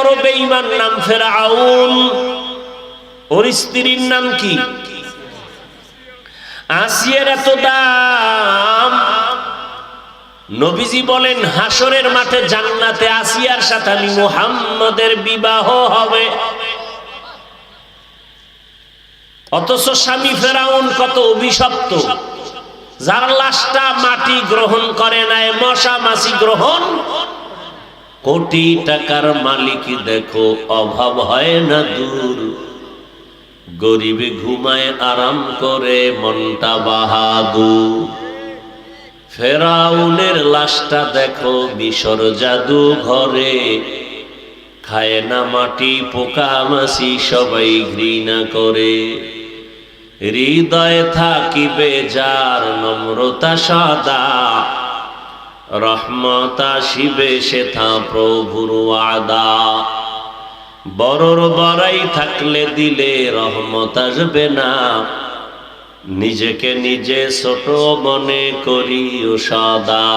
বড় বেঈমান নাম ফেরাউন। ওর স্ত্রীর নাম কি? আসিয়ার এত দাম। নবীজি বলেন হাসরের মাঠে জান্নাতে আসিয়ার সাথে আমি মুহাম্মদের বিবাহ হবে। অথচ স্বামী ফেরাউন কত অভিশপ্ত, যার লাশটা মাটি গ্রহণ করে নাই, মশা মাছি গ্রহণ। কোটি টাকার মালিক দেখো অভাব হয় না দূর, গরিবে ঘুমায় আরাম করে মনটা বাহাদুর। ফেরাউনের লাশটা দেখো মিশর জাদু ঘরে, খায় না মাটি পোকা মাছি সবাই ঘৃণা করে। হৃদয়ে থাকিবে যার নম্রতা সদা, রহমত আসিবে সেথা প্রভুর ওয়াদা। বড়র বড়াই থাকলে দিলে রহমত আসবে না, নিজেকে নিজে ছোট মনে করিও সদা।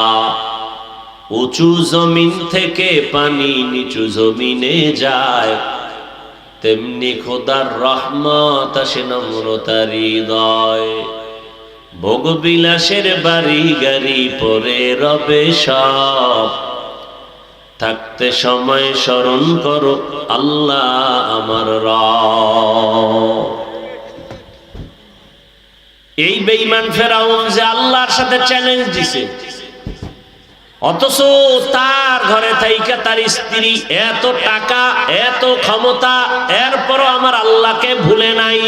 উঁচু জমিন থেকে পানি নিচু জমিনে যায়, তেমনি খোদার রহমত আসে নম্রতার হৃদয়। ভোগ বিলাসের বাড়ি গাড়ি পরে রবে সব, থাকতে সময় স্মরণ করো আল্লাহ আমার রব। এই বেঈমান ফেরাউন যে আল্লাহর সাথে চ্যালেঞ্জ দিছে, অথচ তার ঘরে থাইকা তার স্ত্রী, এত টাকা এত ক্ষমতা, এরপরও আমার আল্লাহকে ভুলে নাই।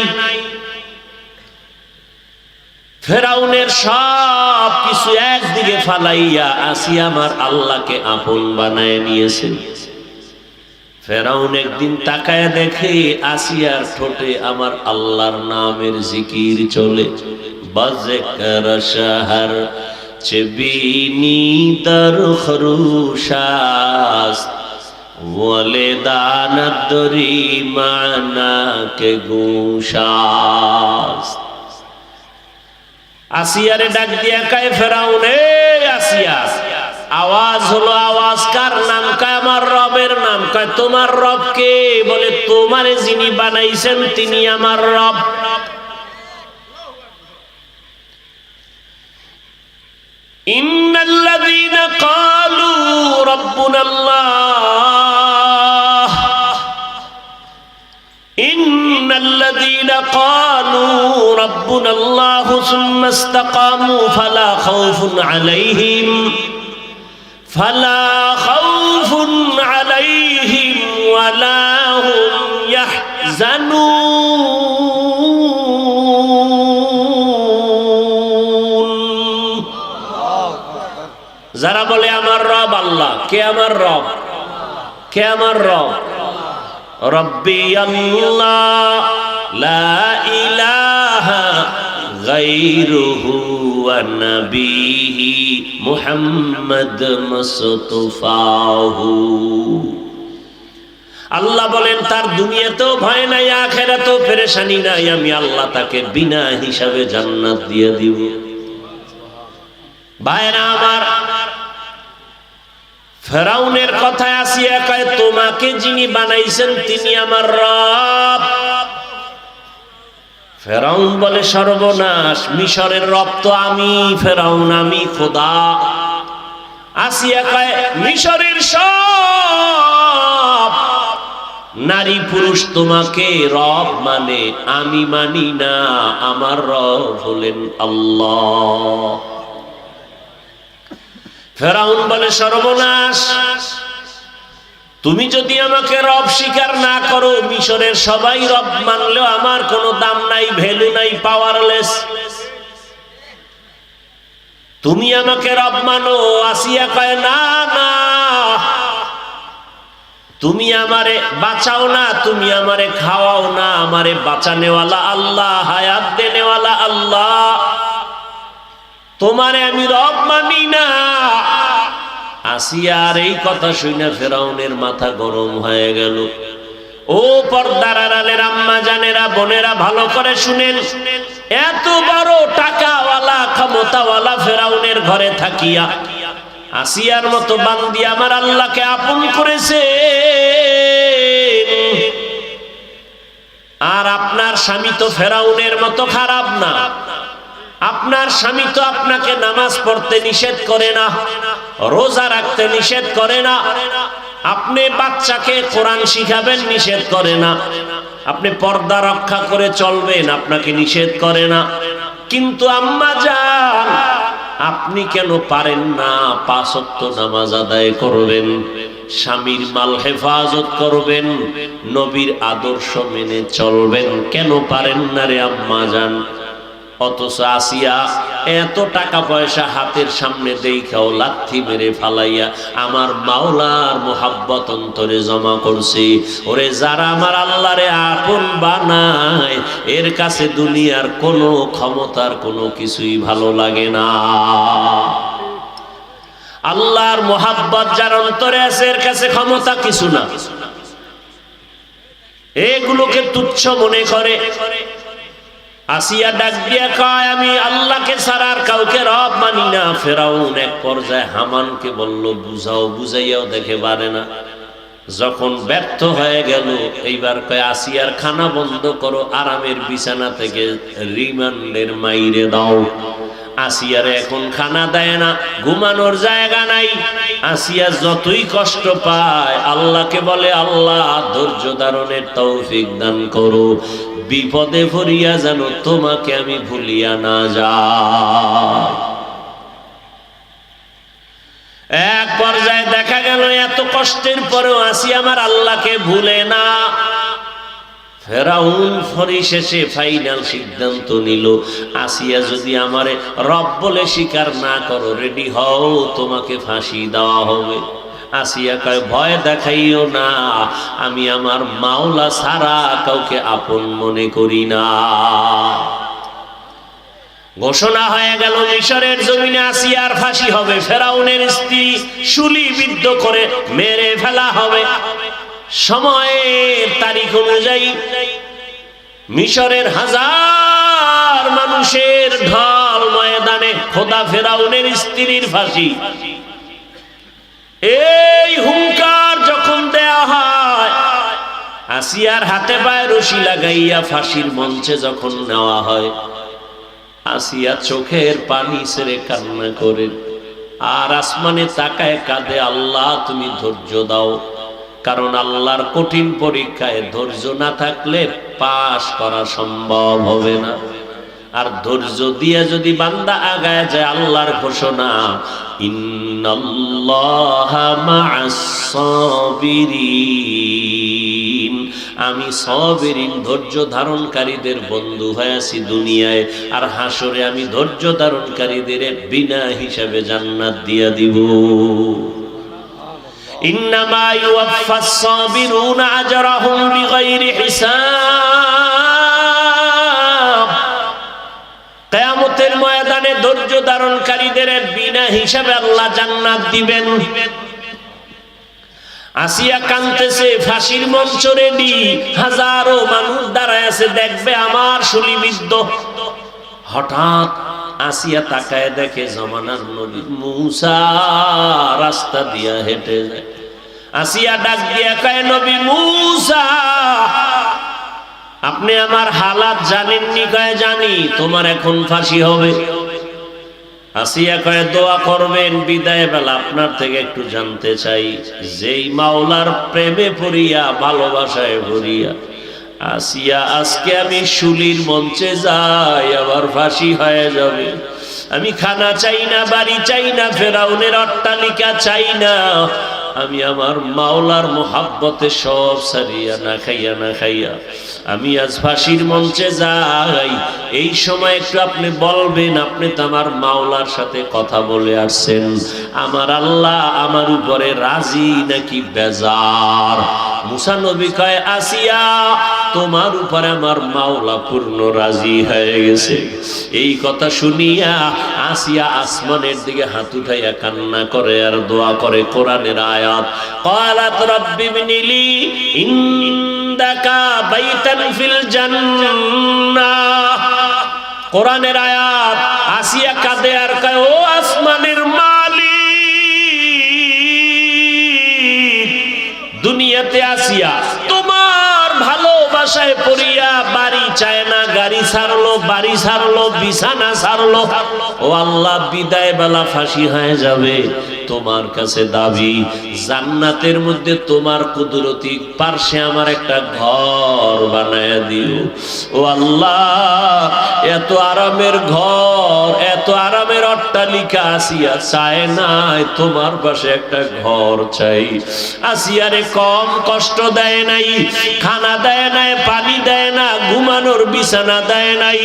ফেরাউনের সব কিছু একদিকে ফালাইয়া আসিয়া আমার আল্লাহকে আপন বানায় নিয়েছে। ফেরাউন একদিন তাকায় দেখে আসিয়ার ঠোঁটে আমার আল্লাহর নামের জিকির চলে। বাজেকার শাহর চেবিনি দর খরুশাস, ওয়ালে দানাত দরি মানা কে গুশাস। আসিয়ারে ডাক দিয়া কয় ফেরাউন, এ আসিয়া, আওয়াজ হলো, আওয়াজ কার নাম? কয় আমার রবের নাম। কয় তোমার রব কে? বলে তোমারে যিনি বানাইছেন তিনি আমার রব। ইন্নাল্লাযীনা ক্বালু রাব্বুনাল্লাহ, ইন্নাল্লাযীনা ক্বালু রাব্বুনাল্লাহ সুম্মা ইসতাকামু ফালা খাউফুন আলাইহিম, ফালা খাউফুন আলাইহিম ওয়ালা হুম ইয়াহজানুন। যারা বলে আমার রব আল্লাহ, কে আমার রব? কে আমার রব? রব্বি আল্লাহ লা ইলাহা গায়রুহু ওয়া নবিহি মুহাম্মদ মুস্তাফাহু। আল্লাহ বলেন তার দুনিয়াতেও ভয় নাই, আখিরাতেও পেরেশানি নাই, আমি আল্লাহ তাকে বিনা হিসাবে জান্নাত দিয়ে দিব। ভাইরা আমার, ফেরাউনের কথায় আসিয়া কয় তোমাকে যিনি বানাইছেন তিনি আমার রব। ফেরাউন বলে সর্বনাশ, মিশরের রব তো আমি, ফেরাউন আমি খোদা। আসিয়া কয় মিশরের সব নারী পুরুষ তোমাকে রব মানে, আমি মানি না, আমার রব হলেন আল্লাহ। ফেরাউন বলে সর্বনাশ, তুমি যদি আমাকে রব স্বীকার না করো, মিশরের সবাই রব মানলেও আমার কোনো দাম নাই, ভ্যালু নাই, পাওয়ারলেস। তুমি আমাকে রব মানো। আসিয়া কয় না না, তুমি আমারে বাঁচাও না, তুমি আমারে খাওয়াও না, আমারে বাঁচানেওয়ালা আল্লাহ, হায়াত দেনেওয়ালা আল্লাহ, তোমারে আমি রব মানি না। আসিয়ার এই কথা শুনে ফেরাউনের মাথা গরম হয়ে গেল। ও পর্দার আড়ালের আম্মা জানেরা, বোনেরা, ভালো করে শুনেন। এত বড় টাকাওয়ালা ক্ষমতাওয়ালা ফেরাউনের ঘরে থাকিয়া আসিয়ার মতো বান্দি আমার আল্লাহকে আপন করেছে। আর আপনার স্বামী তো ফেরাউনের মতো খারাপ না। আপনার স্বামী তো আপনাকে নামাজ পড়তে নিষেধ করে না, রোজা রাখতে নিষেধ করে না, আপনি বাচ্চাকে কোরআন শিখাবেন নিষেধ করে না, আপনি পর্দা রক্ষা করে চলবেন আপনাকে নিষেধ করে না। কিন্তু আম্মা জান, আপনি কেন পারেন না 5 ওয়াক্ত নামাজ আদায় করবেন, স্বামীর মাল হেফাজত করবেন, নবীর আদর্শ মেনে চলবেন, কেন পারেন না রে আম্মা জান? অথচ আসিয়া এত টাকা পয়সা হাতের সামনে দেখাও লাথি মেরে ফালাইয়া আমার মাওলার মোহাব্বত অন্তরে জমা করছে। ওরে যারা আমার আল্লাহরে আপন বানায় এর কাছে দুনিয়ার কোনো ক্ষমতার কোনো কিছুই ভালো লাগে না। আল্লাহর মোহাব্বত যার অন্তরে আছে এর কাছে ক্ষমতা কিছু না, এগুলোকে তুচ্ছ মনে করে। আসিয়া ডাক দিয়া কয় আমি আল্লাহকে ছাড়া আর কাউকে রব মানি না। ফেরাউন এক পর্যায়ে হামানকে বলল বুঝাও, বুঝাইয়াও দেখে পারে না। যখন ব্যর্থ হয়ে গেল এইবার কয় আসিয়ার খানা বন্ধ করো, আরামের বিছানা থেকে রিমান্ডের মাইরে দাও। আসিয়ার এখন খানা দেয় না, ঘুমানোর জায়গা নাই। আসিয়া যতই কষ্ট পায় আল্লাহকে বলে আল্লাহ ধৈর্য ধারণের তৌফিক দান করো, বিপদে পড়িয়া যেন তোমাকে আমি ভুলিয়া না যাই। এক পর্যায়ে দেখা গেল এত কষ্টের পরেও আসিয়া আমার আল্লাহকে ভুলে না। ফেরাউন পরিশেষে ফাইনাল সিদ্ধান্ত নিল, আসিয়া যদি আমারে রব বলে স্বীকার না করো, রেডি হও, তোমাকে ফাঁসি দেওয়া হবে। আসিয়া কয় ভয় দেখাইও না, আমি আমার মাওলা ছাড়া কাউকে আপন মনে করি না। ঘোষণা হয়ে গেল মিশরের জমিনে আসিয়ার ফাঁসি হবে, ফেরাউনের স্ত্রী শুলিবিদ্ধ করে মেরে ফেলা হবে। সময়ের তারিখ অনুযায়ী মিশরের হাজার মানুষের ঢল ময়দানে খোদা ফেরাউনের স্ত্রীর ফাঁসি। এই হুঙ্কার যখন দেয়া হয়, আসিয়ার হাতে পায়ে রশি লাগাইয়া ফাঁসির মঞ্চে যখন নেওয়া হয়, আসিয়া চোখের পানি ছেড়ে কান্না করে আর আসমানে তাকায় কাঁদে, আল্লাহ তুমি ধৈর্য দাও, কারণ আল্লাহর কঠিন পরীক্ষায় ধৈর্য না থাকলে পাশ করা সম্ভব হবে না। আর ধৈর্য দিয়ে যদি বান্দা আগায় যায়, আল্লাহর ঘোষণা ইন্নাল্লাহা মা'আস সাবিরিন, আমি সাবিরিন ধৈর্য ধারণকারীদের বন্ধু হয়ে আছি দুনিয়ায়, আর হাসরে আমি ধৈর্য ধারণকারীদের বিনা হিসাবে জান্নাত দিয়া দিব। ইন্নামা ইউওয়াফাস সাবিরুনা আজরাহুম বিগাইরি হিসাব, কিয়ামতের ময়দানে ধৈর্য ধারণকারীদের বিনা হিসাবে আল্লাহ জান্নাত দিবেন। আসিয়া কাঁদতেছে, ফাঁসির মঞ্চ রেডি, হাজারো মানুষ দাঁড়ায় আছে দেখবে আমার শুলিবিদ্ধ। হঠাৎ আসিয়া তাকায় দেখে জমানার নবী মূসা রাস্তা দিয়া হেঁটে যায়। আসিয়া ডাক দিয়া কয় নবী মূসা, আপনি আমার হালাত জানেননি? কয় জানি, তোমার এখন ফাঁসি হবে। আসিয়া কয় দোয়া করবেন, বিদায় বেলা আপনার থেকে একটু জানতে চাই, যেই মাওলার প্রেমে পড়িয়া ভালোবাসায় ভরিয়া আসিয়া আজকে আমি শুলির মঞ্চে যাই, আবার ফাঁসি হয়ে যাবে। আমি খানা চাই না, বাড়ি চাই না, ফেরাউনের অট্টালিকা চাই না, আমি আমার মাওলার মোহাব্বতে সব সারিয়া না খাইয়া আমি আজ ফাঁসির মঞ্চে যাই। এই সময় একটু আপনি বলবেন, আপনি তো আমার মাওলার সাথে কথা বলে আসছেন, আমার আল্লাহ আমার উপরে রাজি নাকি বেজার? মুসা নবী কয় আসিয়া, তোমার উপরে আমার মাওলা পূর্ণ রাজি হয়ে গেছে। এই কথা শুনিয়া আসিয়া আসমানের দিকে হাত উঠাইয়া কান্না করে আর দোয়া করে কোরআনের আয়াত, ক্বালাত রাব্বি ইবনিলি ইনদাকা বাইতান ফিল জান্নাহ। কোরআনের আয়াত। আসিয়া কাঁদে আর কয়, ও আসমানের মালিক, দুনিয়াতে আসিয়া তোমার ভালোবাসায় পড়িয়া বাড়ি চায় না, গাড়ি ছাড়লো, বাড়ি ছাড়লো, বিছানা ছাড়লো। ও আল্লাহ, বিদায় বেলা ফাঁসি হয়ে যাবে। তোমার কাছে দাবি, জান্নাতের মধ্যে তোমার কুদরতি পার্শ্বে আমার একটা ঘর বানায় দিও। ও আল্লাহ, এত আরামের ঘর, এত আরামের অট্টালিকা আসিয়া চায় নাই, তোমার পাশে একটা ঘর চাই। আসিয়ারে কম কষ্ট দেয় নাই, খানা দেয় নাই, পানি দেয় না, ঘুমানোর বিছানা দেয় নাই।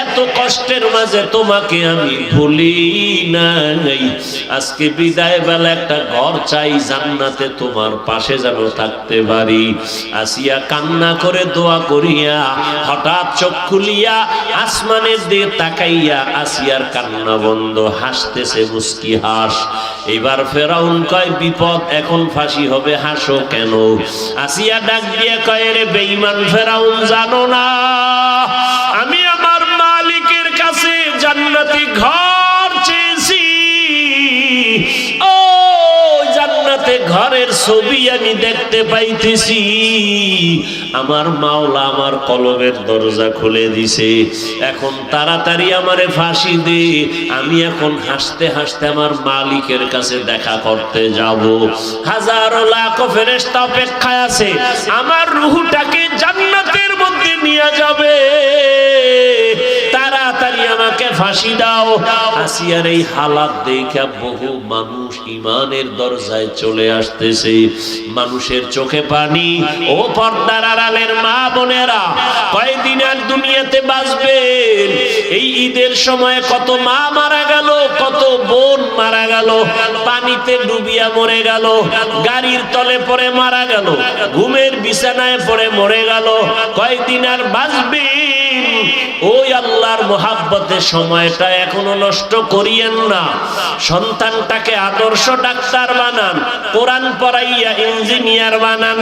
এত কষ্টের মাঝে তোমাকে আমি ভুলি নাই। আজকে বিদায় বেলা একটা ঘর চাই, জান্নাতে তোমার পাশে যেন থাকতে পারি। আসিয়া কান্না করে দোয়া করিয়া হঠাৎ চোখ খুলিয়া আসমানের দিকে তাকাইয়া আসিয়ার কান্না বন্ধ, হাসতেছে মুস্কি হাস। এবার ফেরাউন কয়, বিপদ, এখন ফাঁসি হবে, হাসো কেন? আসিয়া ডাক দিয়ে কয়, রে বেঈমান ফেরাউন, জানো না আমি আমার মালিকের কাছে জান্নাতি ঘর চেয়েছি। ও জান্নাতে ঘরের ছবি আমি দেখতে পাইতেছি। আমার মাওলা আমার কলবের দরজা খুলে দিছে। এখন তাড়াতাড়ি আমারে ফাঁসি দে, আমি এখন হাসতে হাসতে আমার মালিকের কাছে দেখা করতে যাব। হাজারো লাখ ফেরেশতা অপেক্ষায় আছে, আমার রূহটাকে জান্নাতের মধ্যে নিয়ে যাবে। তাড়াতাড়ি আমাকে ফাঁসি দাও। আসিয়ার এই হালাত দেখে বহু মানুষ ঈমানের দরজায় চলে আসতেছে। মানুষের চোখে পানি। ও পর্দার আড়ালের মা বোনেরা, কয়দিন আর দুনিয়াতে বাঁচবেন? এই ঈদের সময় কত মা মারা গেল, কত বোন মারা গেল, পানিতে ডুবিয়া মরে গেল, গাড়ির তলে পড়ে মারা গেল, ঘুমের বিছানায় পড়ে মরে গেল। কয়দিন আর বাঁচবেন? ওই আল্লাহর মোহাব্বতের সময়টা এখনো নষ্ট করিয়েন না। সন্তানটাকে আদর্শ ডাক্তার বানান, কোরআন পড়াইয়া ইঞ্জিনিয়ার বানান।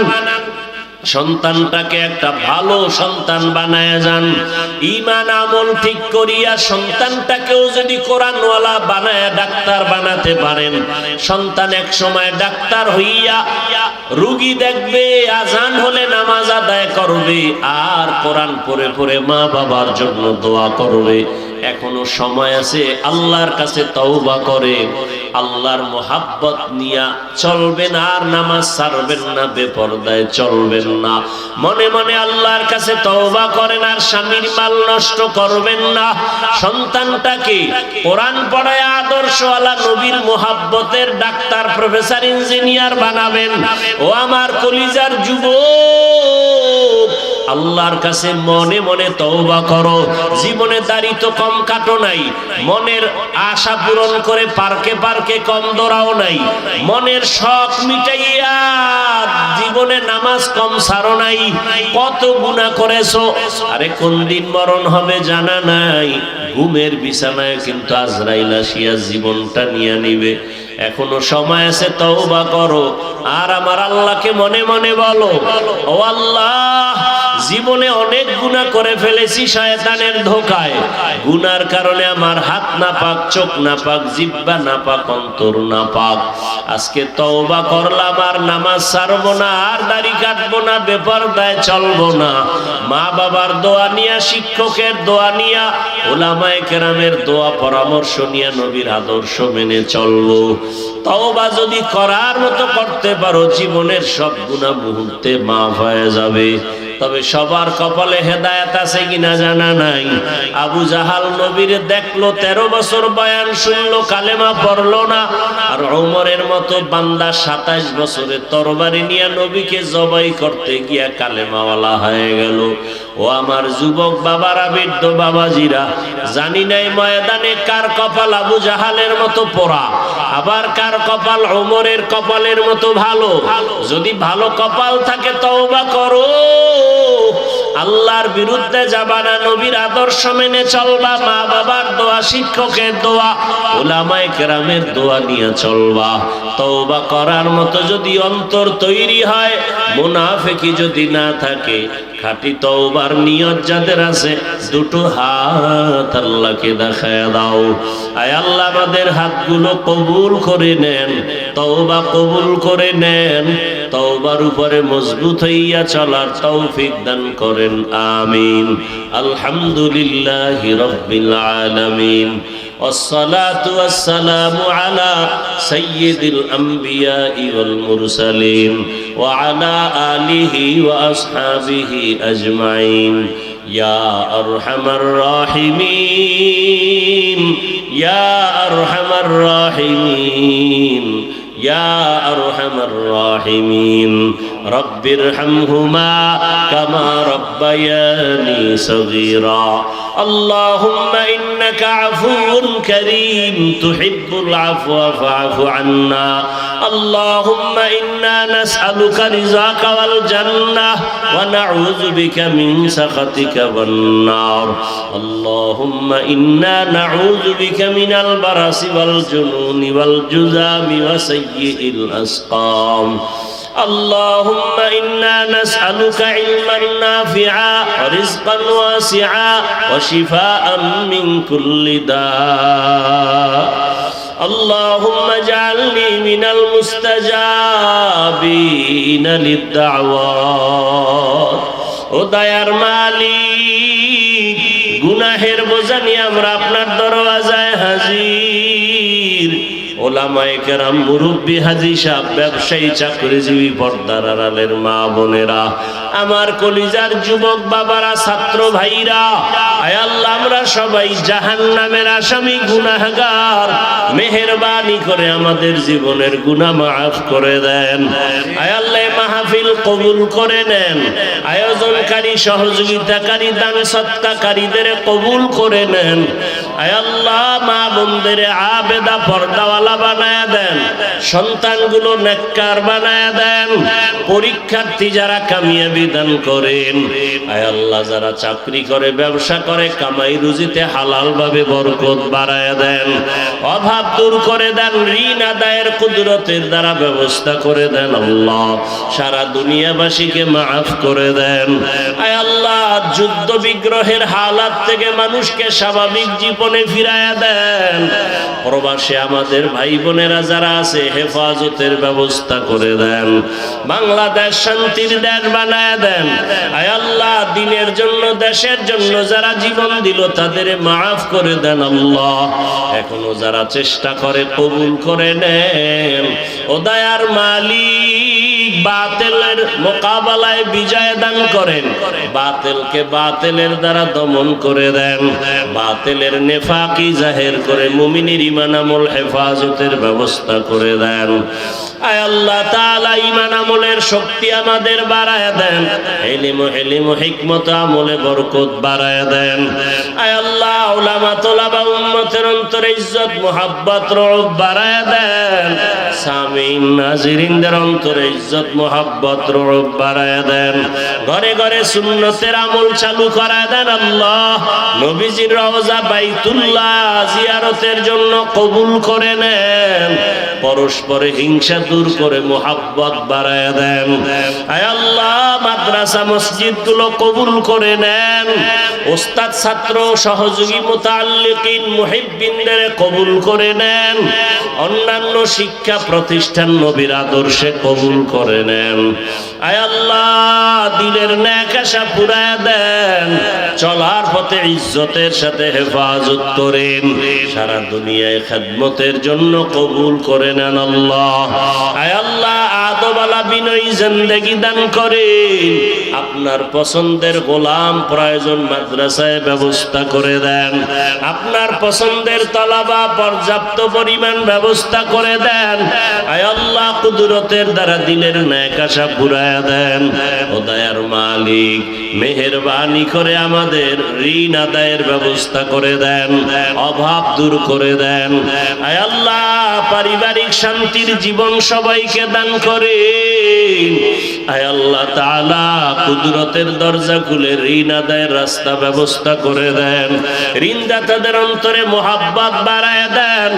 সন্তানটাকে একটা ভালো সন্তান বানায় যান। ঈমান আমল ঠিক করিয়া সন্তানটাকেও যদি কোরআনওয়ালা বানায় ডাক্তার বানাতে পারেন, সন্তান এক সময় ডাক্তার হইয়া রোগী দেখবে, আজান হলে নামাজ আদায় করবে, আর কোরআন পড়ে পড়ে মা বাবার জন্য দোয়া করবে। এখনো সময় আছে, আল্লাহর কাছে তওবা করে আল্লাহর মোহাব্বত নিয়া চলবেন, আর নামাজ ছাড়বেন না, বেপরদায় চলবেন না। মনে মনে আল্লাহর কাছে তওবা করেন, আর স্বামীর মাল নষ্ট করবেন না। সন্তানটাকে কোরআন পড়ায় আদর্শওয়ালা নবীর মোহাব্বতের ডাক্তার, প্রফেসর, ইঞ্জিনিয়ার বানাবেন। ও আমার কলিজার যুবক, আল্লাহর কাছে মনে মনে তওবা করো। জীবনে দাড়ি তো কম কাটো নাই, মনের আশা পূরণ করে পার্কে পার্কে কম দৌড়াও নাই, মনের শখ মিটাইয়া জীবনে নামাজ কম ছাড়ো নাই। কত গুনাহ করেছো, আরে কোন দিন মরণ হবে জানা নাই। ঘুমের বিছানায় কিন্তু আজরাইল আসিয়া জীবনটা নিয়ে নিবে। এখনো সময় আছে, তওবা করো। আর আমার আল্লাহকে মনে মনে বলো, ও আল্লাহ, জীবনে অনেক গুনাহ করে ফেলেছি শয়তানের ধোকায়। গুনার কারণে আমার হাত নাপাক, চোখ নাপাক, জিহ্বা নাপাক, অন্তর নাপাক। আজকে তওবা করলাম, আর নামাজ ছাড়বো না, আর দাড়ি কাটবো না, বেপরদায় চলবো না। মা বাবার দোয়া নিয়া, শিক্ষকের দোয়া নিয়া, উলামায়ে কেরামের দোয়া পরামর্শ নিয়া নবীর আদর্শ মেনে চলবো। তওবা যদি করার মতো করতে পারো, জীবনের সব গুনাহ মুহূর্তে মাফ হয়ে যাবে। তবে সবার কপালে হেদায়েত আছে কিনা জানা নাই। আবু জাহাল নবীর দেখলো, 13 বছর বয়ান শুনলো, কালেমা পড়লো না। আর ওমরের মতো বান্দা 27 বছরে তরবারি নিয়ে নবীকে জবাই করতে গিয়া কালেমাওয়ালা হয়ে গেল। ও আমার যুবক বাবারা, বৃদ্ধ বাবাজিরা, জানি নাই ময়দানে কার কপাল আবু জাহালের মতো পোড়া, আবার কার কপাল ওমরের কপালের মতো ভালো। যদি ভালো কপাল থাকে তওবা করো, আল্লাহর বিরুদ্ধে যাবা না, নবীর আদর্শ মেনে চলবা, মা বাবার দোয়া, শিক্ষকের দোয়া, উলামায়ে কেরামের দোয়া নিয়ে চলবা। তওবা করার মতো যদি অন্তর তৈরি হয়, মুনাফিকি যদি না থাকে, খাঁটি তওবার নিয়ত যাদের আছে, দুটো হাত আল্লাহকে দেখায় দাও। আয় আল্লাহ, আমাদের হাতগুলো কবুল করে নেন, তওবা কবুল করে নেন। তওবার উপরে মজবুত হইয়া চলার তৌফিক দান করেন আমিন। আলহামদুলিল্লাহি রাব্বিল আলামিন। والصلاة والسلام على سيد الأنبياء والمرسلين وعلى آله وأصحابه أجمعين يا أرحم الراحمين يا أرحم الراحمين يا أرحم الراحمين رب ارحمهما كما ربياني صغيرا اللهم إنك عفو كريم تحب العفو فاعف عنا اللهم إنا نسألك رضاك والجنة ونعوذ بك من سخطك والنار اللهم إنا نعوذ بك من البرص والجنون والجذام وسيء الأسقام اللهم إنا نسألك علما نافعا ورزقا واسعا وشفاء من كل داء اللهم اجعلني من المستجابين للدعوات ও দয়ার মালিক গুনাহের বোঝা নিয়ে আমরা আপনার দরওয়াজায় হাজির ওলামায়ে কেরাম মুরব্বী হাজী সাহেব ব্যবসায়ী চাকরিজীবী পর্দার আড়ালের মা বোনেরা আমার কলিজার যুবক বাবারা ছাত্র ভাইরা আয় আল্লাহ আমরা সবাই জাহান্নামের আসামি গুনাহগার মেহেরবানি করে আমাদের জীবনের গুনাহ মাফ করে দেন আয় আল্লাহ মাহফিল কবুল করে নেন আয়োজনকারী সহযোগিতাকারী দান সৎকারীদের কবুল করে নেন আয় আল্লাহ মা বোনদের আবেদা পর্দাওয়ালা বানায়া দেন সন্তানগুলো নেককার বানায়া দেন পরীক্ষার্থী যারা কামিয়াবি দান করেন আয় আল্লাহ যারা চাকরি করে ব্যবসা করে কামাই রুজিতে হালাল ভাবে বরকত বাড়ায়া দেন অভাব দূর করে দেন ঋণ আদায়ের কুদরতের দ্বারা ব্যবস্থা করে দেন আল্লাহ সারা দুনিয়াবাসীকে মাফ করে দেন আয় আল্লাহ যুদ্ধ বিগ্রহের হালাত থেকে মানুষকে স্বাভাবিক জীবনে ফিরায়া দেন প্রবাসে আমাদের ভাই বোনেরা যারা আছে হেফাজতের ব্যবস্থা করে দেন বাংলাদেশ শান্তির দেশ বানায় দেন আয় আল্লাহ দ্বীনের জন্য দেশের জন্য যারা জীবন দিল তাদের মাফ করে দেন আল্লাহ এখনো যারা চেষ্টা করে কবুল করে নেন ও দয়ার মালিক বাতিলের মোকাবেলায় বিজয় দান করেন বাতিলকে বাতিলের দ্বারা দমন করে দেন বাতিলের নেফাকি জাহের করে মুমিনের ঈমান আমল হেফাজতের ব্যবস্থা করে দেন আয় আল্লাহ তাআলা ঈমান আমলের শক্তি আমাদের বাড়ায় দেন ইলম হিকমত আমলে বরকত বাড়ায় দেন আয় আল্লাহ উলামা তোলাবা উম্মতের অন্তরে ইজ্জত মুহাব্বত রব বাড়ায় দেন সামিন নাজিরিনদের অন্তরে ইজ্জত মুহাব্বত রব বাড়ায় দেন ঘরে ঘরে সুন্নতের আমল চালু করায় দেন আল্লাহ নবীজির রওজা বাইতুল্লাহ জিয়ারতের জন্য কবুল করে নেন পরস্পরে হিংসা দূর করে মুহাব্বত বাড়ায় দেন আয় আল্লাহ মাদ্রাসা মসজিদ গুলো কবুল করে নেন ওস্তাদ ছাত্র সহযোগী মুতাআল্লিকিন মুহিব্বিনদের কবুল করে নেন অন্যান্য শিক্ষা প্রতিষ্ঠান নবীর আদর্শে কবুল করে নেন আয় আল্লাহ দিলের নেক আশা পুরায় দেন চলার পথে ইজ্জতের সাথে হেফাজত করেন সারা দুনিয়ায় খেদমতের জন্য কবুল করে নেন আল্লাহ আয় আল্লাহ আদবালা বিনয়ী জিন্দেগি দান করেন আপনার পছন্দের গোলাম প্রয়োজন মাদ্রাসায় ব্যবস্থা করে দেন আপনার পছন্দের তলাবা পর্যাপ্ত পরিমাণ ব্যবস্থা করে দেন আয় আল্লাহ কুদরতের দ্বারা দিলের নেক আশা পুরায়া দেন ও দয়ার মালিক মেহেরবানি করে আমাদের ঋণ আদায়ের ব্যবস্থা করে দেন অভাব দূর করে দেন আয় আল্লাহ পারিবারিক শান্তির জীবন সবাইকে দান করেন আয় আল্লাহ তাআলা কুদরতের দরজা খুলে ঋণ আদায়ের রাস্তা ব্যবস্থা করে দেন ঋণদাতাদের অন্তরে মুহাব্বত বাড়ায় দেন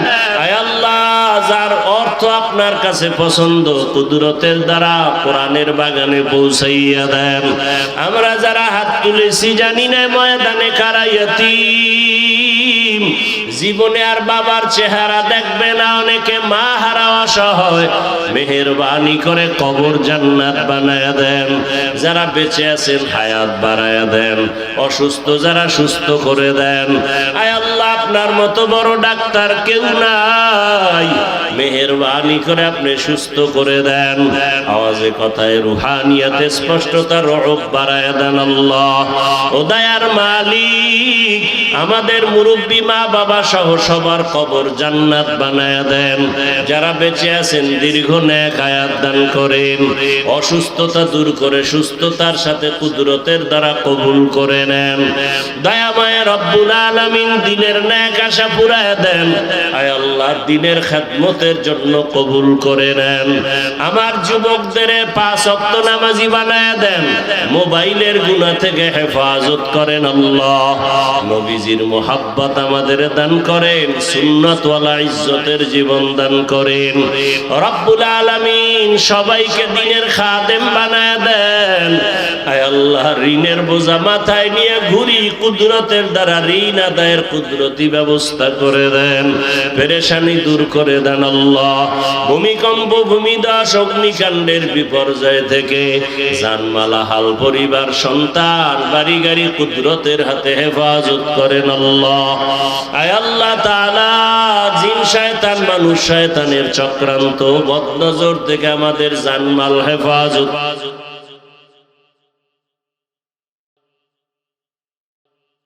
আয় আল্লাহ যার অর্থ অর্থ আপনার কাছে পছন্দ কুদরতের দ্বারা কোরআনের বাগানে পৌঁছাইয়া দেন। আমরা যারা হাত তুলেছি জানি না ময়দানে কারা ইয়তীম, জীবনে আর বাবার চেহারা দেখবে না, অনেকে মা হারা অসহায়, মেহেরবানি করে কবর জান্নাত বানায়া দেন। যারা বেঁচে আছেন হায়াত বাড়ায়া দেন, অসুস্থ যারা সুস্থ করে দেন। আয় আল্লাহ, আপনার মতো বড় ডাক্তার কেউ নাই, মেহেরবানি করে আপনি সুস্থ করে দেন। আওয়াজে কথায় রুহানিয়াতে স্পষ্টতা রব বাড়ায়া দেন আল্লাহ। ও দয়ার মালিক, আমাদের মুরব্বী মা বাবা সহ সবার কবর জান্নাত বানায়া দেন। যারা বেঁচে আছেন দীর্ঘ নেক হায়াত দান করেন, অসুস্থতা দূর করে সুস্থতার সাথে কুদরতের দ্বারা কবুল করে নেন। দয়াময় রব্বুল আলামিন দিনের নেক আশা পুরায়া দেন। আয় আল্লাহ, দিনের খেদমতের জন্য কবুল করে নেন। আমার যুবকদের 5 ওয়াক্ত নামাজি বানায়া দেন, মোবাইলের গুনাহ থেকে হেফাজত করেন আল্লাহ। নবীজির মোহাব্বত আমাদের দান করেন, সুন্নাত ওয়ালা ইজ্জতের জীবন দান করেন। রব্বুল আলামিন সবাইকে দিনের খাদেম বানায়া দেন। আয় আল্লাহ, ঋণের বোঝা মাথায় নিয়ে ঘুরি, কুদরতের দ্বারা ঋণ আদায়ের কুদরতি ব্যবস্থা করে দেন, পেরেশানি দূর করে দেন আল্লাহ। ভূমিকম্প, ভূমিধস, অগ্নিকাণ্ডের বিপর্যয় থেকে জানমালা হাল পরিবার সন্তান বাড়ি গাড়ি কুদরতের হাতে হেফাজত করেন আল্লাহ। আয় আল্লাহ তাআলা, জিন শয়তান মানুষ শয়তানের চক্রান্ত বদনজর থেকে আমাদের জানমাল হেফাজত